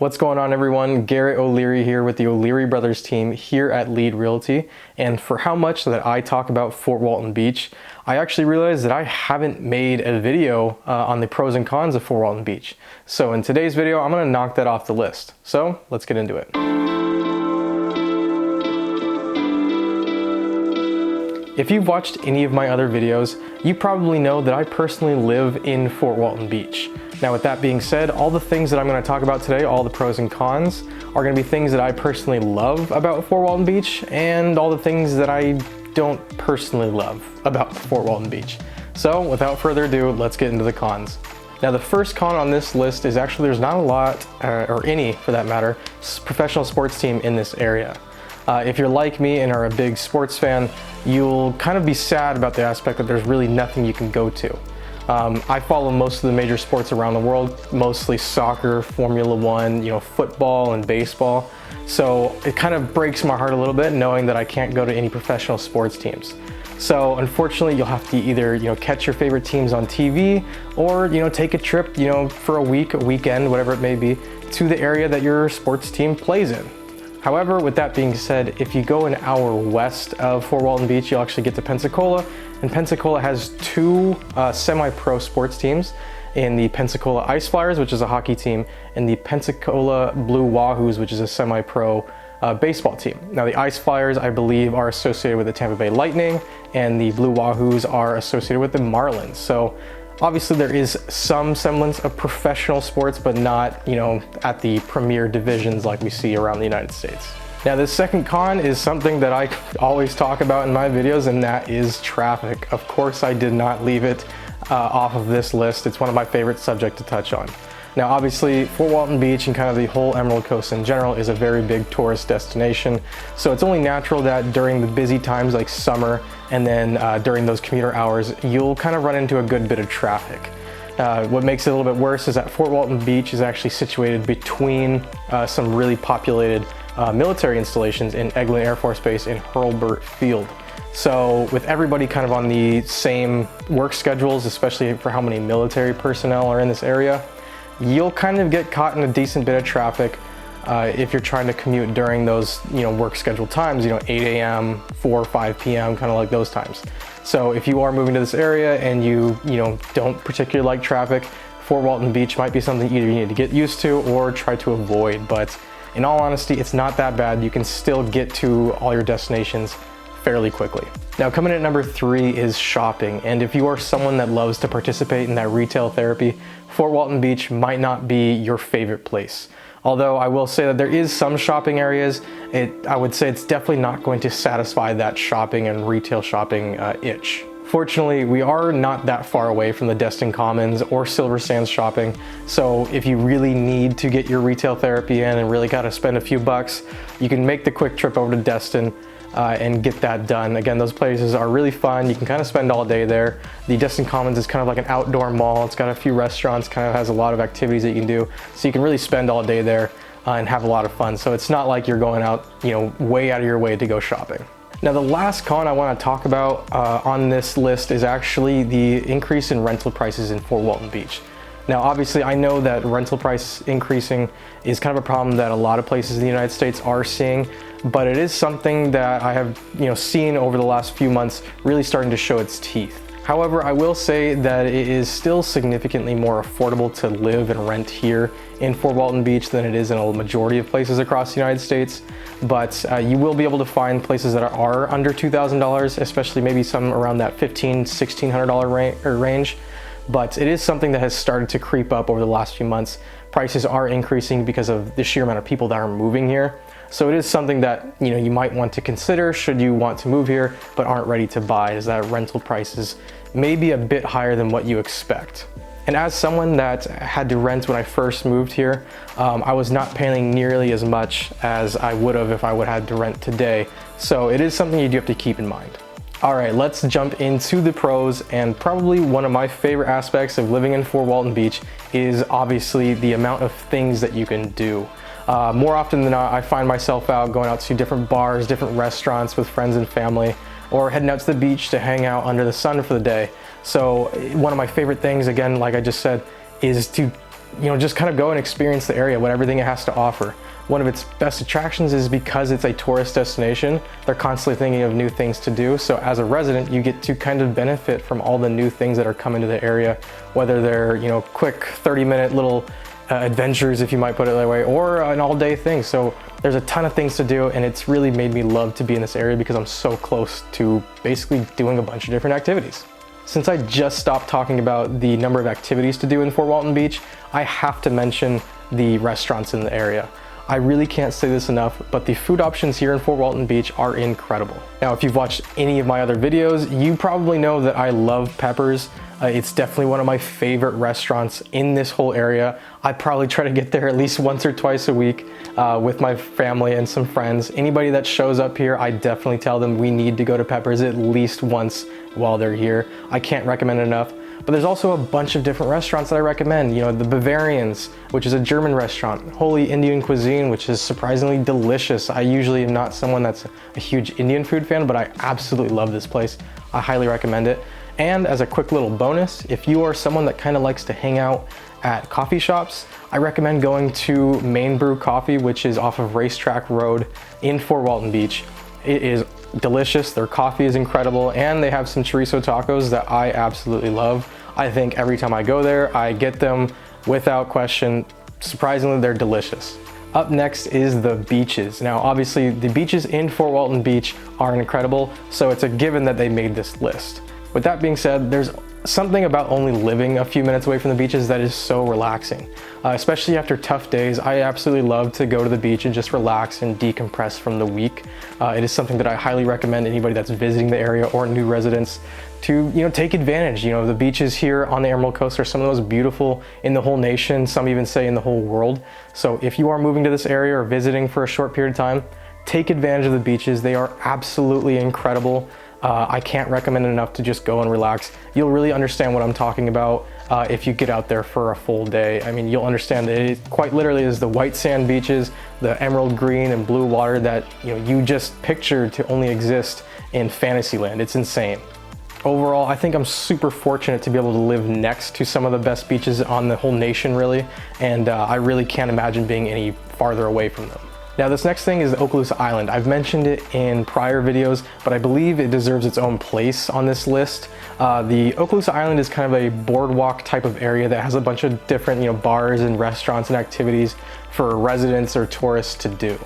What's going on, everyone? Garrett O'Leary here with the O'Leary Brothers team here at Lead Realty. And for how much that I talk about Fort Walton Beach, I actually realized that I haven't made a video on the pros and cons of Fort Walton Beach. So in today's video, I'm gonna knock that off the list. So let's get into it. If you've watched any of my other videos, you probably know that I personally live in Fort Walton Beach. Now, with that being said, all the things that I'm going to talk about today, all the pros and cons, are going to be things that I personally love about Fort Walton Beach and all the things that I don't personally love about Fort Walton Beach. So without further ado, let's get into the cons. Now, the first con on this list is actually there's not a lot, or any for that matter, professional sports team in this area. If you're like me and are a big sports fan, you'll kind of be sad about the aspect that there's really nothing you can go to. I follow most of the major sports around the world, mostly soccer, Formula One, football and baseball. So it kind of breaks my heart a little bit knowing that I can't go to any professional sports teams. So unfortunately, you'll have to either catch your favorite teams on TV or take a trip for a week, a weekend, whatever it may be, to the area that your sports team plays in. However, with that being said, if you go an hour west of Fort Walton Beach, you'll actually get to Pensacola, and Pensacola has two semi-pro sports teams in the Pensacola Ice Flyers, which is a hockey team, and the Pensacola Blue Wahoos, which is a semi-pro baseball team. Now, the Ice Flyers, I believe, are associated with the Tampa Bay Lightning, and the Blue Wahoos are associated with the Marlins. So obviously there is some semblance of professional sports, but not, at the premier divisions like we see around the United States. Now, the second con is something that I always talk about in my videos, and that is traffic. Of course, I did not leave it off of this list. It's one of my favorite subjects to touch on. Now, obviously, Fort Walton Beach and kind of the whole Emerald Coast in general is a very big tourist destination. So it's only natural that during the busy times like summer and then during those commuter hours, you'll kind of run into a good bit of traffic. What makes it a little bit worse is that Fort Walton Beach is actually situated between some really populated military installations in Eglin Air Force Base and Hurlburt Field. So with everybody kind of on the same work schedules, especially for how many military personnel are in this area, you'll kind of get caught in a decent bit of traffic if you're trying to commute during those work schedule times, 8 a.m., 4 or 5 p.m., kind of like those times. So if you are moving to this area and you don't particularly like traffic, Fort Walton Beach might be something either you need to get used to or try to avoid. But in all honesty, it's not that bad. You can still get to all your destinations fairly quickly. Now, coming in at number 3 is shopping. And if you are someone that loves to participate in that retail therapy, Fort Walton Beach might not be your favorite place. Although I will say that there is some shopping areas, I would say it's definitely not going to satisfy that shopping and retail shopping itch. Fortunately, we are not that far away from the Destin Commons or Silver Sands shopping. So if you really need to get your retail therapy in and really gotta spend a few bucks, you can make the quick trip over to Destin and get that done. Again, those places are really fun. You can kind of spend all day there. The Destin Commons is kind of like an outdoor mall. It's got a few restaurants, kind of has a lot of activities that you can do. So you can really spend all day there and have a lot of fun. So it's not like you're going out, way out of your way to go shopping. Now, the last con I want to talk about on this list is actually the increase in rental prices in Fort Walton Beach. Now, obviously, I know that rental price increasing is kind of a problem that a lot of places in the United States are seeing, but it is something that I have seen over the last few months really starting to show its teeth. However, I will say that it is still significantly more affordable to live and rent here in Fort Walton Beach than it is in a majority of places across the United States. But you will be able to find places that are under $2,000, especially maybe some around that $1,500, $1,600 range. But it is something that has started to creep up over the last few months. Prices are increasing because of the sheer amount of people that are moving here. So it is something that you might want to consider should you want to move here but aren't ready to buy, is that rental prices may be a bit higher than what you expect. And as someone that had to rent when I first moved here, I was not paying nearly as much as I would have if I would have had to rent today. So it is something you do have to keep in mind. All right, let's jump into the pros, and probably one of my favorite aspects of living in Fort Walton Beach is obviously the amount of things that you can do. More often than not, I find myself out going out to different bars, different restaurants with friends and family, or heading out to the beach to hang out under the sun for the day. So one of my favorite things, again, like I just said, is to just kind of go and experience the area, what everything it has to offer. One of its best attractions is because it's a tourist destination, they're constantly thinking of new things to do. So as a resident, you get to kind of benefit from all the new things that are coming to the area, whether they're, quick 30-minute little adventures, if you might put it that way, or an all-day thing. So there's a ton of things to do, and it's really made me love to be in this area because I'm so close to basically doing a bunch of different activities. Since I just stopped talking about the number of activities to do in Fort Walton Beach, I have to mention the restaurants in the area. I really can't say this enough, but the food options here in Fort Walton Beach are incredible. Now, if you've watched any of my other videos, you probably know that I love Peppers. It's definitely one of my favorite restaurants in this whole area. I probably try to get there at least once or twice a week with my family and some friends. Anybody that shows up here, I definitely tell them we need to go to Peppers at least once while they're here. I can't recommend it enough. But there's also a bunch of different restaurants that I recommend. The Bavarians, which is a German restaurant. Holy Indian Cuisine, which is surprisingly delicious. I usually am not someone that's a huge Indian food fan, but I absolutely love this place. I highly recommend it. And as a quick little bonus, if you are someone that kind of likes to hang out at coffee shops, I recommend going to Main Brew Coffee, which is off of Racetrack Road in Fort Walton Beach. It is delicious, their coffee is incredible, and they have some chorizo tacos that I absolutely love. I think every time I go there, I get them without question. Surprisingly, they're delicious. Up next is the beaches. Now, obviously, the beaches in Fort Walton Beach are incredible, so it's a given that they made this list. With that being said, there's something about only living a few minutes away from the beaches that is so relaxing. Especially after tough days, I absolutely love to go to the beach and just relax and decompress from the week. It is something that I highly recommend anybody that's visiting the area or new residents to take advantage. The beaches here on the Emerald Coast are some of the most beautiful in the whole nation, some even say in the whole world. So if you are moving to this area or visiting for a short period of time, take advantage of the beaches. They are absolutely incredible. I can't recommend it enough to just go and relax. You'll really understand what I'm talking about if you get out there for a full day. I mean, you'll understand that it quite literally is the white sand beaches, the emerald green and blue water that you just pictured to only exist in Fantasyland. It's insane. Overall, I think I'm super fortunate to be able to live next to some of the best beaches on the whole nation, really, and I really can't imagine being any farther away from them. Now, this next thing is the OKALOOSA Island. I've mentioned it in prior videos, but I believe it deserves its own place on this list. The OKALOOSA Island is kind of a boardwalk type of area that has a bunch of different bars and restaurants and activities for residents or tourists to do.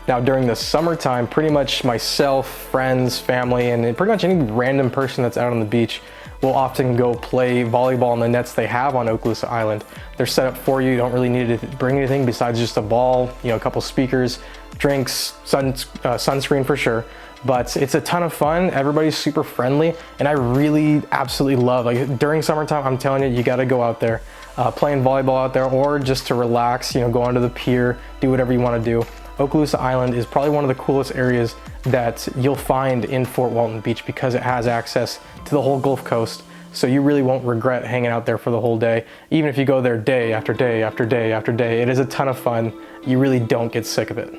Now, during the summertime, pretty much myself, friends, family, and pretty much any random person that's out on the beach will often go play volleyball on the nets they have on OKALOOSA Island. They're set up for you. You don't really need to bring anything besides just a ball, a couple speakers, drinks, sunscreen for sure. But it's a ton of fun. Everybody's super friendly, and I really absolutely love, during summertime, I'm telling you, you gotta go out there, playing volleyball out there, or just to relax, go onto the pier, do whatever you wanna do. OKALOOSA Island is probably one of the coolest areas that you'll find in Fort Walton Beach because it has access to the whole Gulf Coast. So you really won't regret hanging out there for the whole day. Even if you go there day after day after day after day, it is a ton of fun. You really don't get sick of it.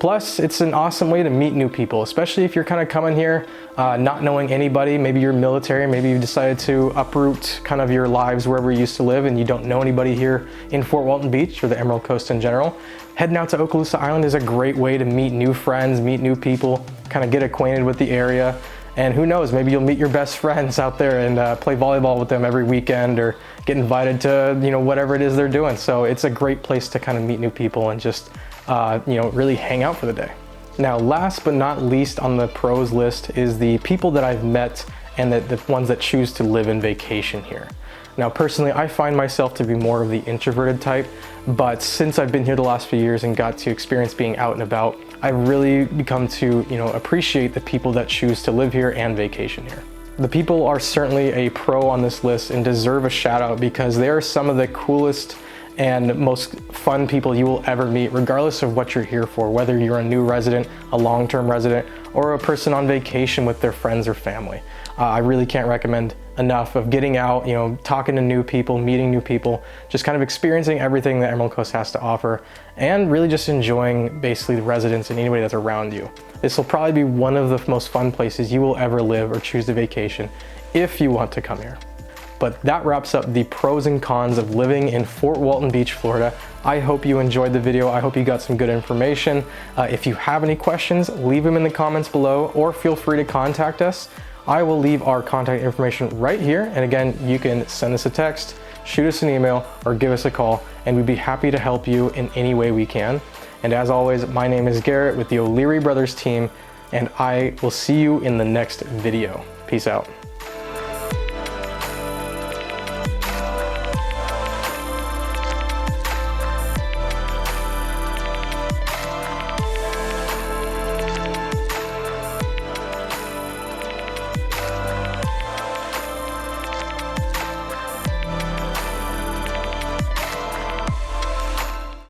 Plus, it's an awesome way to meet new people, especially if you're kind of coming here not knowing anybody. Maybe you're military, maybe you've decided to uproot kind of your lives wherever you used to live and you don't know anybody here in Fort Walton Beach or the Emerald Coast in general. Heading out to OKALOOSA Island is a great way to meet new friends, meet new people, kind of get acquainted with the area. And who knows, maybe you'll meet your best friends out there and play volleyball with them every weekend or get invited to, whatever it is they're doing. So it's a great place to kind of meet new people and just, really hang out for the day. Now, last but not least on the pros list is the people that I've met and the ones that choose to live and vacation here. Now, personally, I find myself to be more of the introverted type, but since I've been here the last few years and got to experience being out and about, I've really become to, appreciate the people that choose to live here and vacation here. The people are certainly a pro on this list and deserve a shout out because they are some of the coolest and most fun people you will ever meet, regardless of what you're here for, whether you're a new resident, a long-term resident, or a person on vacation with their friends or family. I really can't recommend enough of getting out, talking to new people, meeting new people, just kind of experiencing everything that Emerald Coast has to offer, and really just enjoying basically the residents and anybody that's around you. This will probably be one of the most fun places you will ever live or choose to vacation if you want to come here. But that wraps up the pros and cons of living in Fort Walton Beach, Florida. I hope you enjoyed the video. I hope you got some good information. If you have any questions, leave them in the comments below or feel free to contact us. I will leave our contact information right here. And again, you can send us a text, shoot us an email, or give us a call, and we'd be happy to help you in any way we can. And as always, my name is Garrett with the O'Leary Brothers team, and I will see you in the next video. Peace out.